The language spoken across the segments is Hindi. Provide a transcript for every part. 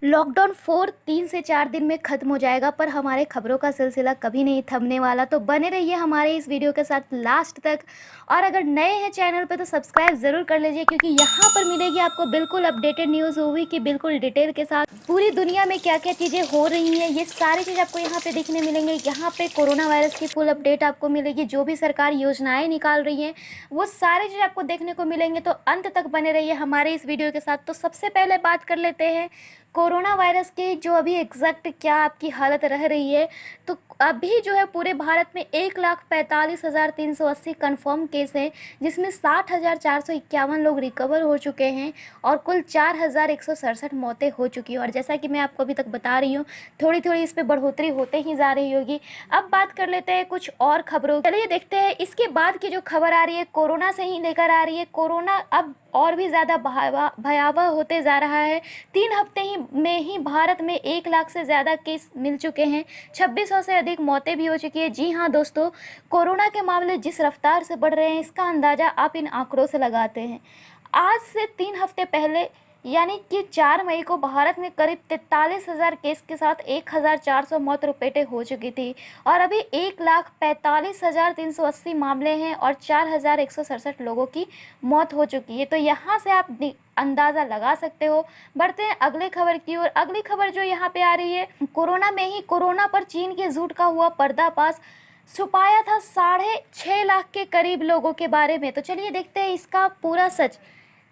लॉकडाउन 3 से 4 दिन में ख़त्म हो जाएगा, पर हमारे खबरों का सिलसिला कभी नहीं थमने वाला। तो बने रहिए हमारे इस वीडियो के साथ लास्ट तक। और अगर नए हैं चैनल पे तो सब्सक्राइब ज़रूर कर लीजिए, क्योंकि यहाँ पर मिलेगी आपको बिल्कुल अपडेटेड न्यूज़ मूवी की बिल्कुल डिटेल के साथ। पूरी दुनिया में क्या क्या चीज़ें हो रही हैं, ये सारी चीज़ आपको यहाँ पे देखने मिलेंगे। यहाँ पे कोरोना वायरस की फुल अपडेट आपको मिलेगी, जो भी सरकार योजनाएं निकाल रही हैं वो सारी चीज़ आपको देखने को मिलेंगे। तो अंत तक बने रहिए हमारे इस वीडियो के साथ। तो सबसे पहले बात कर लेते हैं कोरोना वायरस की, जो अभी एग्जैक्ट क्या आपकी हालत रह रही है। तो अभी जो है पूरे भारत में 1,45,380 कन्फर्म केस हैं, जिसमें 60,451 लोग रिकवर हो चुके हैं और कुल 4,167 मौतें हो चुकी हैं। और जैसा कि मैं आपको अभी तक बता रही हूँ, थोड़ी थोड़ी इस पे बढ़ोतरी होते ही जा रही होगी। अब बात कर लेते हैं कुछ और खबरों। चलिए देखते हैं इसके बाद की जो खबर आ रही है, कोरोना से ही लेकर आ रही है। कोरोना अब और भी ज़्यादा भयावह होते जा रहा है। 3 हफ्ते में ही भारत में 1 लाख से ज़्यादा केस मिल चुके हैं, 2600 से अधिक मौतें भी हो चुकी है। जी हाँ दोस्तों, कोरोना के मामले जिस रफ्तार से बढ़ रहे हैं, इसका अंदाज़ा आप इन आंकड़ों से लगाते हैं। आज से 3 हफ्ते पहले यानी कि 4 मई को भारत में करीब 43,000 केस के साथ 1,400 मौत रिपोर्टें हो चुकी थी। और अभी 1,45,380 मामले हैं और 4,167 लोगों की मौत हो चुकी है। तो यहाँ से आप अंदाज़ा लगा सकते हो। बढ़ते हैं अगली खबर की ओर। अगली खबर जो यहाँ पे आ रही है, कोरोना में ही कोरोना पर चीन के झूठ का हुआ पर्दाफाश। छुपाया था 6.5 लाख के करीब लोगों के बारे में। तो चलिए देखते हैं इसका पूरा सच।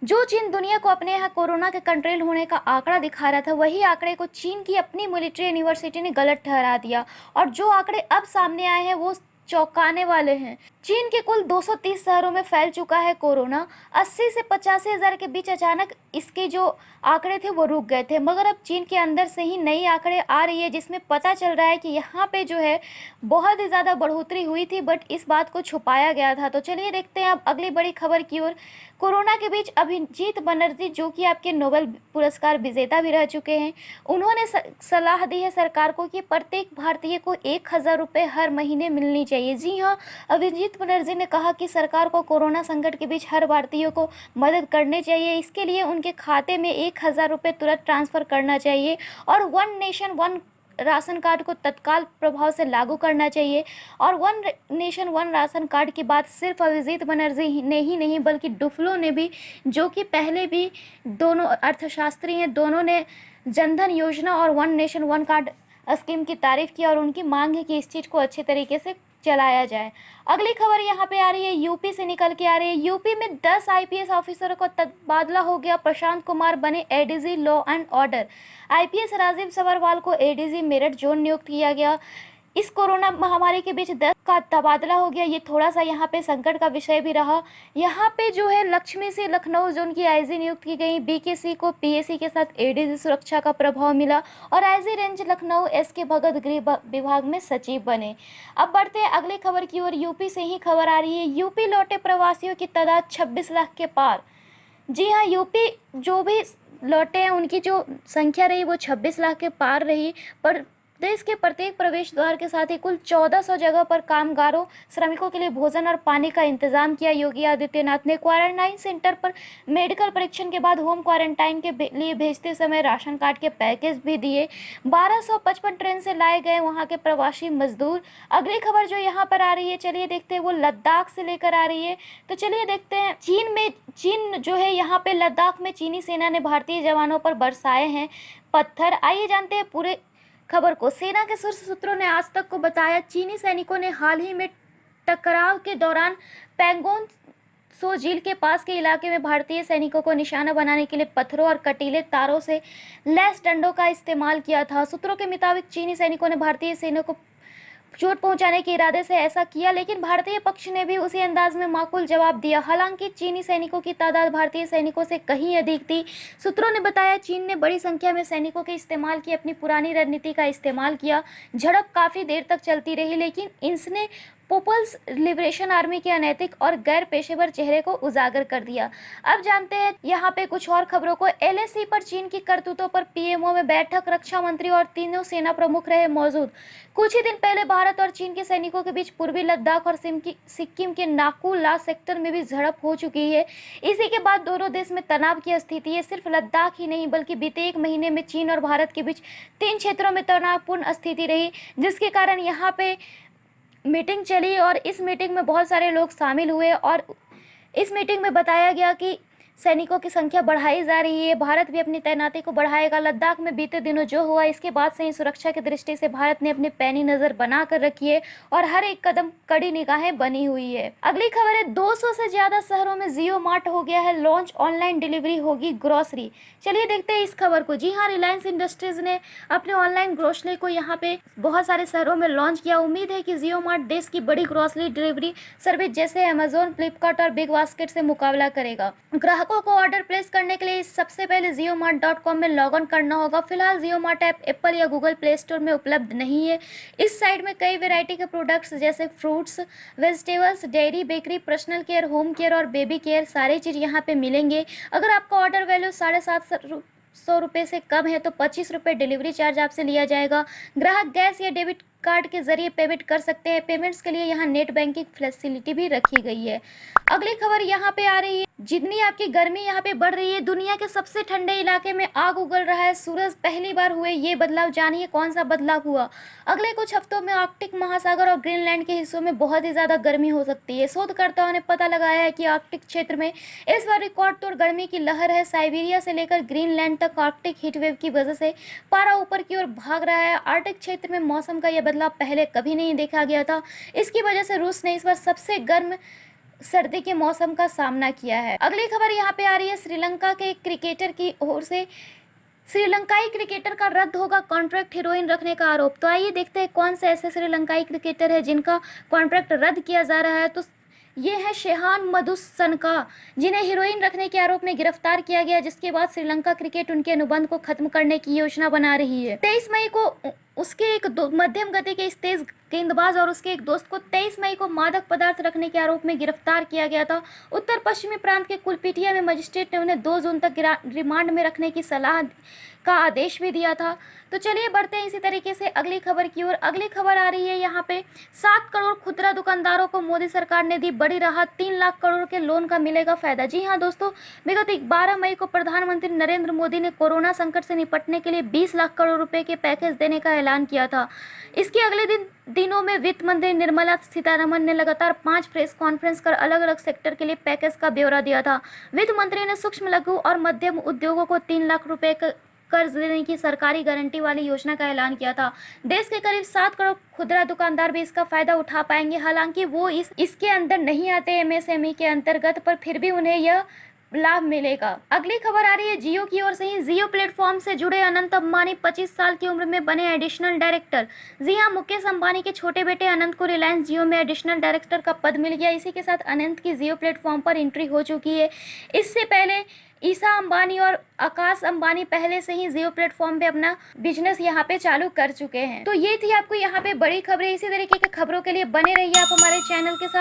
जो चीन दुनिया को अपने यहाँ कोरोना के कंट्रोल होने का आंकड़ा दिखा रहा था, वही आंकड़े को चीन की अपनी मिलिट्री यूनिवर्सिटी ने गलत ठहरा दिया। और जो आंकड़े अब सामने आए हैं वो चौंकाने वाले हैं। चीन के कुल 230 शहरों में फैल चुका है कोरोना। 80 से 85 हज़ार के बीच अचानक इसके जो आंकड़े थे वो रुक गए थे, मगर अब चीन के अंदर से ही नई आंकड़े आ रही है, जिसमें पता चल रहा है कि यहाँ पे जो है बहुत ही ज़्यादा बढ़ोतरी हुई थी, बट इस बात को छुपाया गया था। तो चलिए देखते हैं अब अगली बड़ी खबर की ओर। कोरोना के बीच अभिजीत बनर्जी, जो कि आपके नोबेल पुरस्कार विजेता भी रह चुके हैं, उन्होंने सलाह दी है सरकार को कि प्रत्येक भारतीय को 1,000 रुपये हर महीने मिलनी चाहिए। जी हाँ, अभिजीत बनर्जी ने कहा कि सरकार को कोरोना संकट के बीच हर भारतीय को मदद करनी चाहिए। इसके लिए उनके खाते में 1,000 रुपये तुरंत ट्रांसफ़र करना चाहिए और one nation one ration card को तत्काल प्रभाव से लागू करना चाहिए। और one nation one ration card की बात सिर्फ अभिजीत बनर्जी ने ही नहीं, बल्कि डुफलो ने भी, जो कि पहले भी दोनों अर्थशास्त्री हैं, दोनों ने जनधन योजना और one nation one card scheme की तारीफ की और उनकी मांग है कि इस चीज़ को अच्छे तरीके से चलाया जाए। अगली खबर यहाँ पे आ रही है, यूपी से निकल के आ रही है। यूपी में 10 आईपीएस ऑफिसरों का तबादला हो गया। प्रशांत कुमार बने ADG law and order. IPS Rajiv Sabharwal को एडीजी मेरठ जोन नियुक्त किया गया। इस कोरोना महामारी के बीच 10 का तबादला हो गया। ये थोड़ा सा यहाँ पे संकट का विषय भी रहा। यहाँ पे जो है लक्ष्मी से लखनऊ जोन की आईजी नियुक्त की गई। बीकेसी को पीएसी के साथ एडीजी सुरक्षा का प्रभाव मिला और आईजी रेंज लखनऊ एसके भगत गृह विभाग में सचिव बने। अब बढ़ते हैं अगली खबर की ओर। यूपी से ही खबर आ रही है। यूपी लौटे प्रवासियों की तादाद 26 लाख के पार। जी हाँ, यूपी जो भी लौटे हैं उनकी जो संख्या रही वो 26 लाख के पार रही। पर देश के प्रत्येक प्रवेश द्वार के साथ ही कुल 1400 जगह पर कामगारों श्रमिकों के लिए भोजन और पानी का इंतजाम किया। योगी आदित्यनाथ ने क्वारंटाइन सेंटर पर मेडिकल परीक्षण के बाद होम क्वारंटाइन के लिए भेजते समय राशन कार्ड के पैकेज भी दिए। 1255 ट्रेन से लाए गए वहां के प्रवासी मजदूर। अगली खबर जो यहाँ पर आ रही है, चलिए देखते हैं, वो लद्दाख से लेकर आ रही है। तो चलिए देखते हैं, चीन जो है यहाँ पे लद्दाख में चीनी सेना ने भारतीय जवानों पर बरसाए हैं पत्थर। आइए जानते हैं पूरे खबर को। सेना के शीर्ष सूत्रों ने आज तक को बताया, चीनी सैनिकों ने हाल ही में टकराव के दौरान पैंगोंग सो झील के पास के इलाके में भारतीय सैनिकों को निशाना बनाने के लिए पत्थरों और कटीले तारों से लैस डंडों का इस्तेमाल किया था। सूत्रों के मुताबिक चीनी सैनिकों ने भारतीय सेना को चोट पहुंचाने के इरादे से ऐसा किया, लेकिन भारतीय पक्ष ने भी उसी अंदाज में माकूल जवाब दिया। हालांकि चीनी सैनिकों की तादाद भारतीय सैनिकों से कहीं अधिक थी। सूत्रों ने बताया, चीन ने बड़ी संख्या में सैनिकों के इस्तेमाल की अपनी पुरानी रणनीति का इस्तेमाल किया। झड़प काफ़ी देर तक चलती रही, लेकिन इसने पीपल्स लिबरेशन आर्मी के अनैतिक और गैर पेशेवर चेहरे को उजागर कर दिया। अब जानते हैं यहाँ पे कुछ और खबरों को। एलएसी पर चीन की करतूतों पर पीएमओ में बैठक, रक्षा मंत्री और तीनों सेना प्रमुख रहे मौजूद। कुछ ही दिन पहले भारत और चीन के सैनिकों के बीच पूर्वी लद्दाख और सिक्किम के नाकू ला सेक्टर में भी झड़प हो चुकी है। इसी के बाद दोनों देश में तनाव की स्थिति है। सिर्फ लद्दाख ही नहीं बल्कि बीते एक महीने में चीन और भारत के बीच 3 क्षेत्रों में तनावपूर्ण स्थिति रही, जिसके कारण यहाँ पे मीटिंग चली और इस मीटिंग में बहुत सारे लोग शामिल हुए और इस मीटिंग में बताया गया कि सैनिकों की संख्या बढ़ाई जा रही है। भारत भी अपनी तैनाती को बढ़ाएगा। लद्दाख में बीते दिनों जो हुआ, इसके बाद से ही सुरक्षा की दृष्टि से भारत ने अपनी पैनी नजर बना कर रखी है और हर एक कदम कड़ी निगाहें बनी हुई है। अगली खबर है, 200 से ज्यादा शहरों में जियो मार्ट हो गया है लॉन्च, ऑनलाइन डिलीवरी होगी ग्रोसरी। चलिए देखते हैं इस खबर को। जी हाँ, रिलायंस इंडस्ट्रीज ने अपने ऑनलाइन ग्रोसरी को यहाँ पे बहुत सारे शहरों में लॉन्च किया। उम्मीद है कि जियो मार्ट देश की बड़ी ग्रोसरी डिलीवरी सर्विस जैसे अमेजोन, फ्लिपकार्ट और बिग बास्केट से मुकाबला करेगा। ग्राहकों को ऑर्डर प्लेस करने के लिए सबसे पहले jiomart.com में लॉग इन करना होगा। फिलहाल जियो मार्ट ऐप एप्पल या गूगल प्ले स्टोर में उपलब्ध नहीं है। इस साइट में कई वैरायटी के प्रोडक्ट्स जैसे fruits, vegetables, dairy, bakery, personal care, home care और बेबी केयर सारी चीज़ यहाँ पे मिलेंगे। अगर आपका ऑर्डर वैल्यू 750 रुपये से कम है तो 25 रुपये डिलीवरी चार्ज आपसे लिया जाएगा। ग्राहक गैस या डेबिट कार्ड के जरिए पेमेंट कर सकते हैं। पेमेंट्स के लिए यहाँ नेट बैंकिंग फैसिलिटी भी रखी गई है। अगली खबर यहाँ पे आ रही है, जितनी आपकी गर्मी यहाँ पे बढ़ रही है, दुनिया के सबसे ठंडे इलाके में आग उगल रहा है सूरज। पहली बार हुए ये बदलाव, जानिए कौन सा बदलाव हुआ। अगले कुछ हफ्तों में आर्कटिक महासागर और ग्रीनलैंड के हिस्सों में बहुत ही ज़्यादा गर्मी हो सकती है। शोधकर्ताओं ने पता लगाया है कि आर्कटिक क्षेत्र में इस बार रिकॉर्ड तोड़ गर्मी की लहर है। साइबेरिया से लेकर ग्रीनलैंड तक आर्कटिक हीटवेव की वजह से पारा ऊपर की ओर भाग रहा है। आर्कटिक क्षेत्र में मौसम का यह बदलाव पहले कभी नहीं देखा गया था। इसकी वजह से रूस ने इस बार सबसे गर्म सर्दी के मौसम का सामना किया है। अगली खबर यहाँ पे आ रही है, श्रीलंका के क्रिकेटर की ओर से श्रीलंकाई क्रिकेटर का रद्द होगा कॉन्ट्रैक्ट, हीरोइन रखने का आरोप। तो आइए देखते हैं कौन से ऐसे श्रीलंकाई क्रिकेटर है जिनका कॉन्ट्रैक्ट रद्द किया जा रहा है। तो ये है शेहान मधुसनका, जिन्हें हीरोइन रखने के आरोप में गिरफ्तार किया गया, जिसके बाद श्रीलंका क्रिकेट उनके अनुबंध को खत्म करने की योजना बना रही है। 23 मई को उसके एक मध्यम गति के इस तेज गेंदबाज और उसके एक दोस्त को 23 मई को मादक पदार्थ रखने के आरोप में गिरफ्तार किया गया था। उत्तर पश्चिमी प्रांत के कुलपीटिया में मजिस्ट्रेट ने उन्हें 2 जून तक रिमांड में रखने की सलाह का आदेश भी दिया था। तो चलिए बढ़ते हैं इसी तरीके से अगली खबर की ओर। अगली खबर आ रही है यहाँ पे, 7 करोड़ खुदरा दुकानदारों को मोदी सरकार ने दी बड़ी राहत, 3 लाख करोड़ के लोन का मिलेगा फायदा। जी हाँ दोस्तों, विगत 12 मई को प्रधानमंत्री नरेंद्र मोदी ने कोरोना संकट से निपटने के लिए 20 लाख करोड़ रुपए के पैकेज देने का ऐलान किया था। इसके अगले दिनों में वित्त मंत्री निर्मला सीतारमण ने लगातार 5 प्रेस कॉन्फ्रेंस कर अलग अलग सेक्टर के लिए पैकेज का ब्यौरा दिया था। वित्त मंत्री ने सूक्ष्म, लघु और मध्यम उद्योगों को 3 लाख रुपए कर्ज देने की सरकारी गारंटी वाली योजना का ऐलान किया था। देश के करीब 7 करोड़ खुदरा दुकानदार भी इसका फायदा उठा पाएंगे। हालांकि वो इसके अंदर नहीं आते एमएसएमई के अंतर्गत, पर फिर भी उन्हें यह लाभ मिलेगा। अगली खबर आ रही है जियो की ओर से ही। जियो प्लेटफॉर्म से जुड़े अनंत अंबानी 25 साल की उम्र में बने एडिशनल डायरेक्टर। जी हां, मुकेश अंबानी के छोटे बेटे अनंत को रिलायंस जियो में एडिशनल डायरेक्टर का पद मिल गया। इसी के साथ अनंत की जियो प्लेटफॉर्म पर एंट्री हो चुकी है। इससे पहले ईशा अंबानी और आकाश अंबानी पहले से ही जियो प्लेटफॉर्म पे अपना बिजनेस यहाँ पे चालू कर चुके हैं। तो ये थी आपको यहाँ पे बड़ी खबरें। इसी तरीके की खबरों के लिए बने रहिए आप हमारे चैनल के साथ।